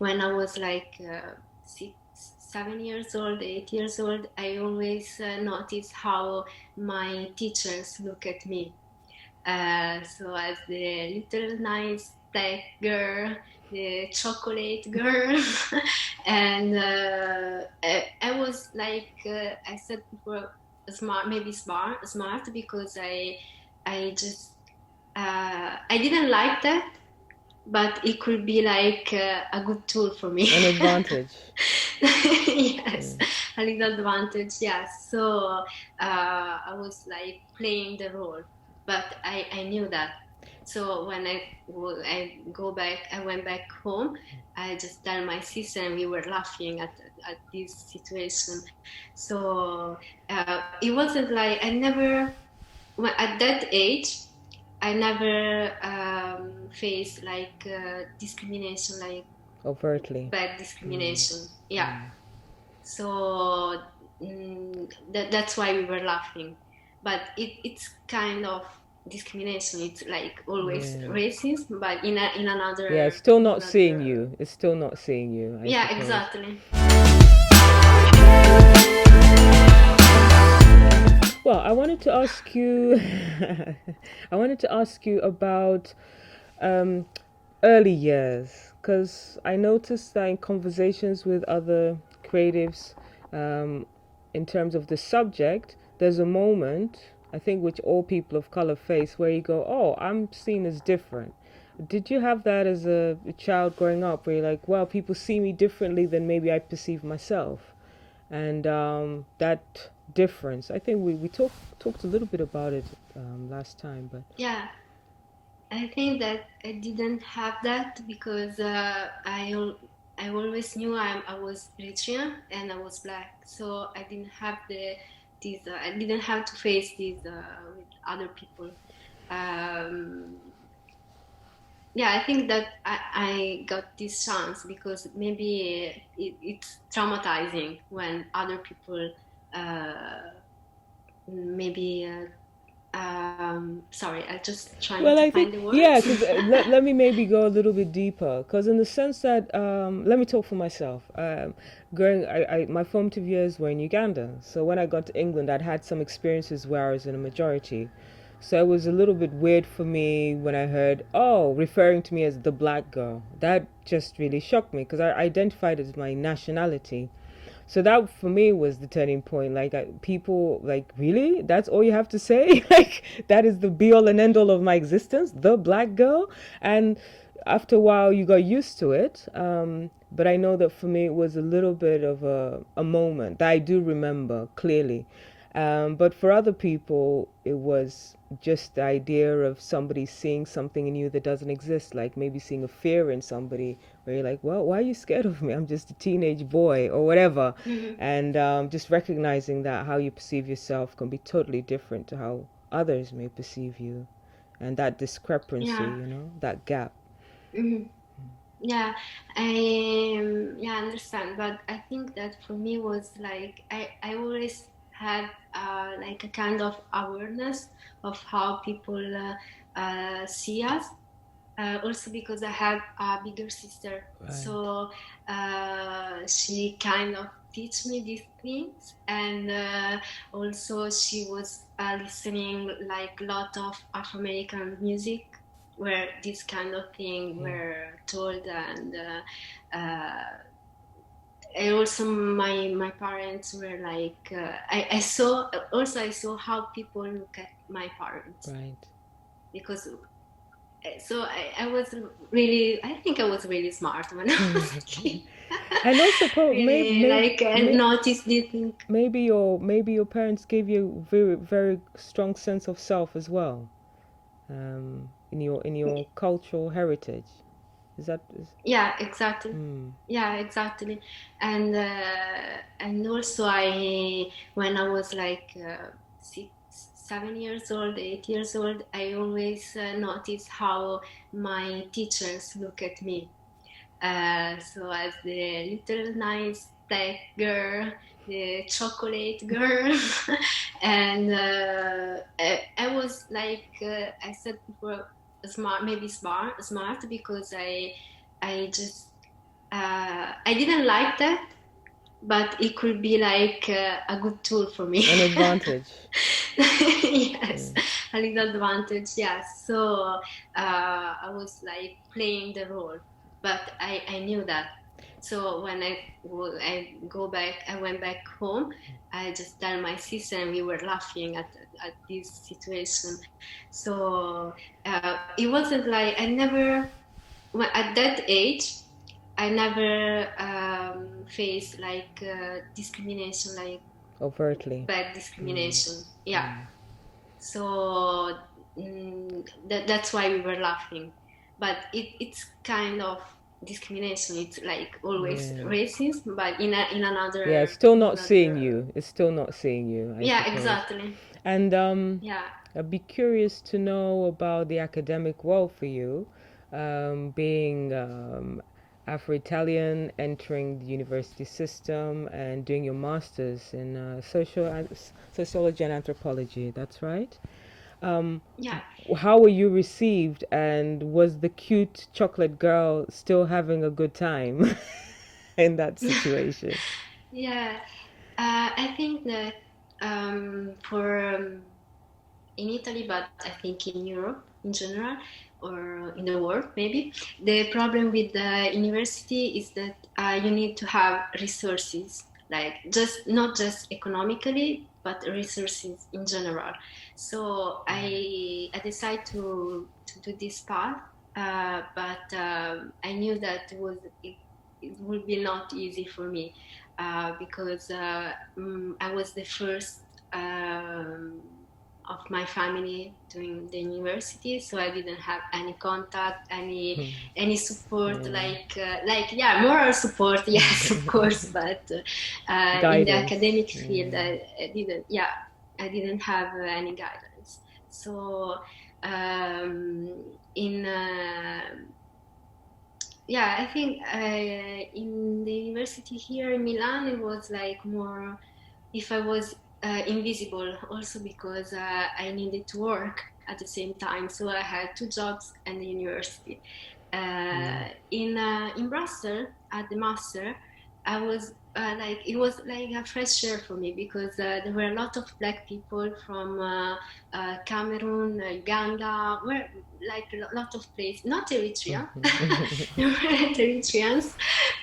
when I was like 7 years old, 8 years old, I always noticed how my teachers look at me. So as the little nice tech girl, the chocolate girl, and I was like I said before, smart, maybe smart because I just I didn't like that, but it could be like a good tool for me. An advantage. Yes, Mm. a little advantage. Yes, so I was like playing the role, but I knew that. So when I go back, I went back home. I just tell my sister, and we were laughing at this situation. So it wasn't like I never at that age. I never faced like discrimination, like Overtly. bad Mm. discrimination. Yeah. Mm. So that's why we were laughing. But it's kind of discrimination. It's like always Yeah. racism, but in Yeah, it's another still in not seeing another. you. It's still not seeing you, I Yeah, suppose. exactly. Well, I wanted to ask you I wanted to ask you about um, early years, because I noticed that in conversations with other creatives, um, in terms of the subject, there's a moment, I think, which all people of color face where you go, oh, I'm seen as different. Did you have that as a child growing up where you're like, well, people see me differently than maybe I perceive myself? And that difference, I think we talked a little bit about it last time, but Yeah, I think that I didn't have that because I always knew I was Eritrean and I was black, so I didn't have these I didn't have to face these with other people. Um, yeah, I think that I got this chance because maybe it's traumatizing when other people uh, maybe sorry, I'm just trying well, to I think, find the yeah, words. because let me maybe go a little bit deeper, because in the sense that let me talk for myself. My formative years were in Uganda, so when I got to England, I'd had some experiences where I was in a majority. So it was a little bit weird for me when I heard, oh, referring to me as the black girl. That just really shocked me because I identified as my nationality. So that for me was the turning point. Like people, like, really, that's all you have to say? Like that is the be all and end all of my existence, the black girl. And after a while, you got used to it. But I know that for me, it was a little bit of a moment that I do remember clearly. But for other people, it was just the idea of somebody seeing something in you that doesn't exist, like maybe seeing a fear in somebody where you're like, well, why are you scared of me? I'm just a teenage boy or whatever. Mhm. And just recognizing that how you perceive yourself can be totally different to how others may perceive you. And that discrepancy, Yeah. that gap. Mhm. Yeah, yeah, I understand. But I think that for me was like I always had like a kind of awareness of how people see us. Also because I had a bigger sister, Right. so she kind of teach me these things, and also she was listening like a lot of Afro American music where this kind of thing Yeah. were told, uh, and also my parents were like I saw also I saw how people look at my parents Right. because so I was really I think I was really smart when I was a kid. And also, Really like notice this thing. maybe your parents gave you a very very strong sense of self as well, in your cultural heritage. Is that is? Yeah, exactly. Mm. Yeah, exactly. And also I when I was like 7 years old, 8 years old, I always noticed how my teachers look at me. So as the little nice tech girl, the chocolate girl, and I was like I said before, smart, maybe smart because I just I didn't like that, but it could be like a good tool for me. An advantage. Yes, Mm. a little advantage. Yes. So I was like playing the role, but I knew that. So when I go back, I went back home. I just tell my sister, and we were laughing at this situation. So it wasn't like I never at that age. I never faced like discrimination, like Overtly. bad Mm. discrimination. Yeah. Mm. So that's why we were laughing. But it's kind of discrimination. It's like always Yeah. racism, but Yeah, it's still in not seeing another. you. It's still not seeing you, I Yeah, suppose. exactly. And Yeah. I'd be curious to know about the academic world for you, being Afro-Italian, entering the university system, and doing your masters in sociology and anthropology. That's right. Um, Yeah. how were you received, and was the cute chocolate girl still having a good time in that situation? Yeah. I think that for in Italy, but I think in Europe in general, or in the world maybe, the problem with the university is that you need to have resources, like just not just economically, but resources in general. So I decided to do this path, but I knew that it would be not easy for me because I was the first um, of my family doing the university, so I didn't have any contact, any support, Yeah. like yeah, moral support, yes, of course, but in the Guidance. academic field, Yeah. I didn't, yeah, I didn't have any guidance. So in yeah, I think in the university here in Milan, it was like more if I was invisible, also because I needed to work at the same time. So I had two jobs and the university. Mm. In Brussels at the master, I was like it was like a fresh air for me because there were a lot of black people from Cameroon, Uganda, where like a lot of places, not Eritrea, there were Eritreans,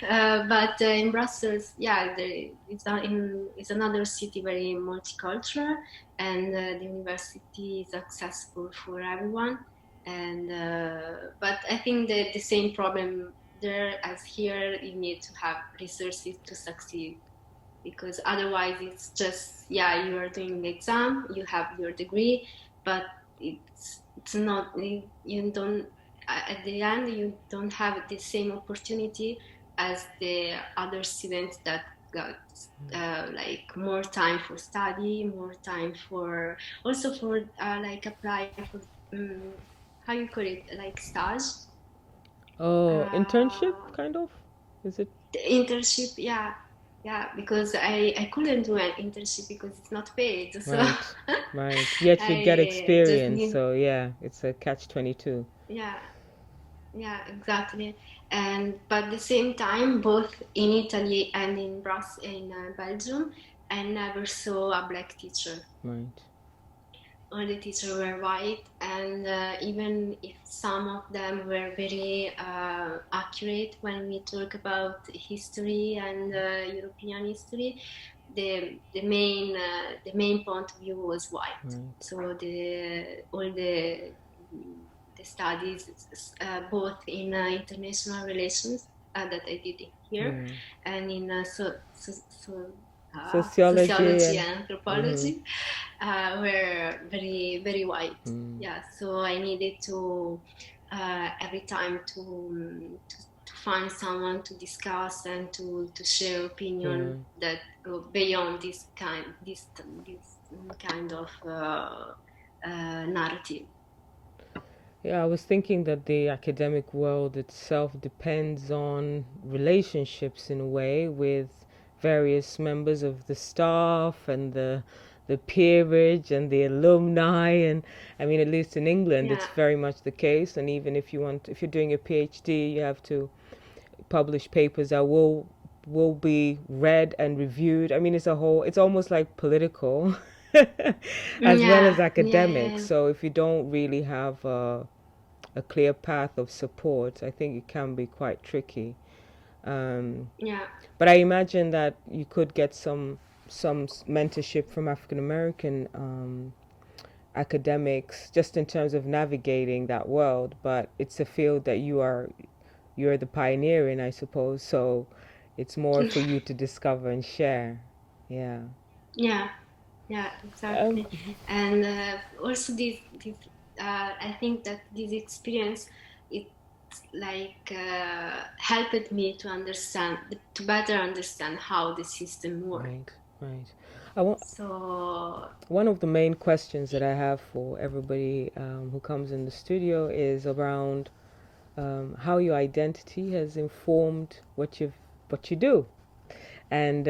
but in Brussels, yeah, it's another city very multicultural, and the university is accessible for everyone. And but I think that the same problem there as here, you need to have resources to succeed because otherwise it's just yeah, you are doing the exam, you have your degree, but it's not you don't at the end you don't have the same opportunity as the other students that got like more time for study, more time for also for like apply for um, how you call it, like stage, Oh, internship, uh, kind of? Is it? the internship, yeah, yeah, because I couldn't do an internship because it's not paid, so Right, right. Yet you get I just experience, need, so yeah, it's a catch 22. yeah, yeah, exactly. And but at the same time, both in Italy and in Belgium, I never saw a black teacher. Right. All the teachers were white, and even if some of them were very accurate when we talk about history and European history, the main point of view was white. Right. So the studies, both in international relations that I did here, Yeah. and in Sociology sociology and. and Mm-hmm. anthropology were very very white. Mm. Yeah, so I needed to every time to find someone to discuss and to share Yeah. opinion that go beyond this kind of narrative. Yeah, I was thinking that the academic world itself depends on relationships in a way with various members of the staff and the peerage and the alumni, and I mean at least in England Yeah, it's very much the case. And even if you're doing a PhD, you have to publish papers that will be read and reviewed. I mean, it's almost like political as well Yeah, as yeah, academic. yeah, So if you don't really have a clear path of support, I think it can be quite tricky. Um, yeah. but I imagine that you could get some mentorship from African American academics just in terms of navigating that world. But it's a field that you're the pioneer in, I suppose. So it's more for you to discover and share. Yeah. Yeah, yeah, Um, exactly. And also I think that this experience, it like helped me to understand, to better understand how the system works. right, right. I want So One of the main questions that I have for everybody who comes in the studio is around how your identity has informed what you do. And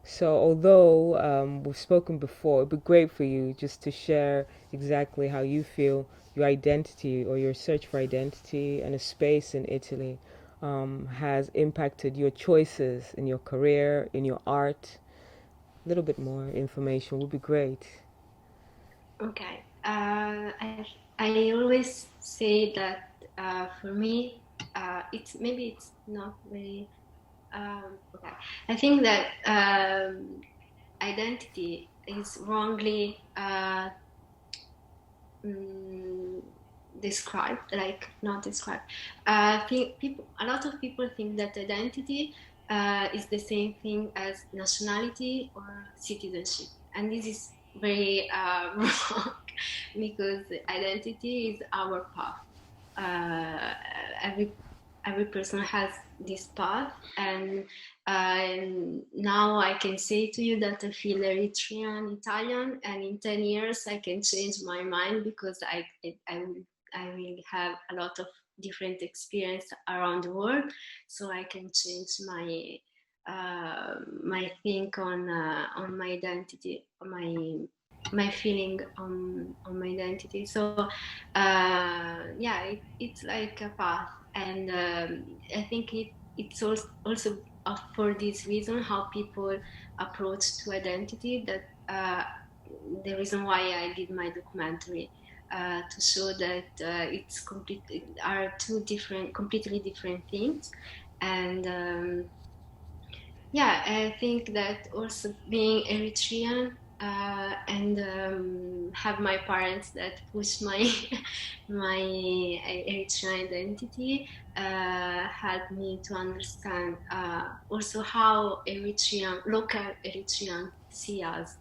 so, although we've spoken before, it'd be great for you just to share exactly how you feel your identity or your search for identity and a space in Italy has impacted your choices in your career, in your art. A little bit more information would be great. okay, I always say that for me, it's not very okay. I think that identity is wrongly mm, described, like not described. A lot of people think that identity is the same thing as nationality or citizenship, and this is very wrong because identity is our path. Uh, every every person has this path, and now I can say to you that I feel Eritrean Italian, and in 10 years I can change my mind because I will have a lot of different experience around the world, so I can change my think on my identity, my feeling on my identity. So yeah, it's like a path, and I think it's also for this reason how people approach to identity, that the reason why I did my documentary, to show that it's are two different, completely different things. And yeah, I think that also being Eritrean, and have my parents that push my my Eritrean identity, helped me to understand also how local Eritrean see us.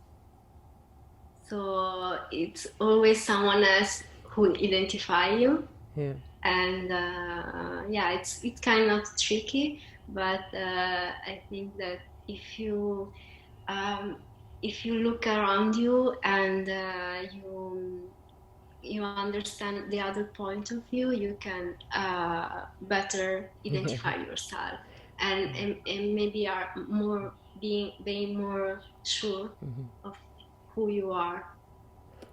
So it's always someone else who identify you, Yeah. and yeah, it's kind of tricky, but I think that um, if you look around you and you understand the other point of view, you can better identify yourself, and maybe are more being more sure of who you are.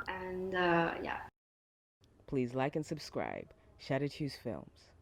And yeah. Please like and subscribe. Shattered Hughes Films.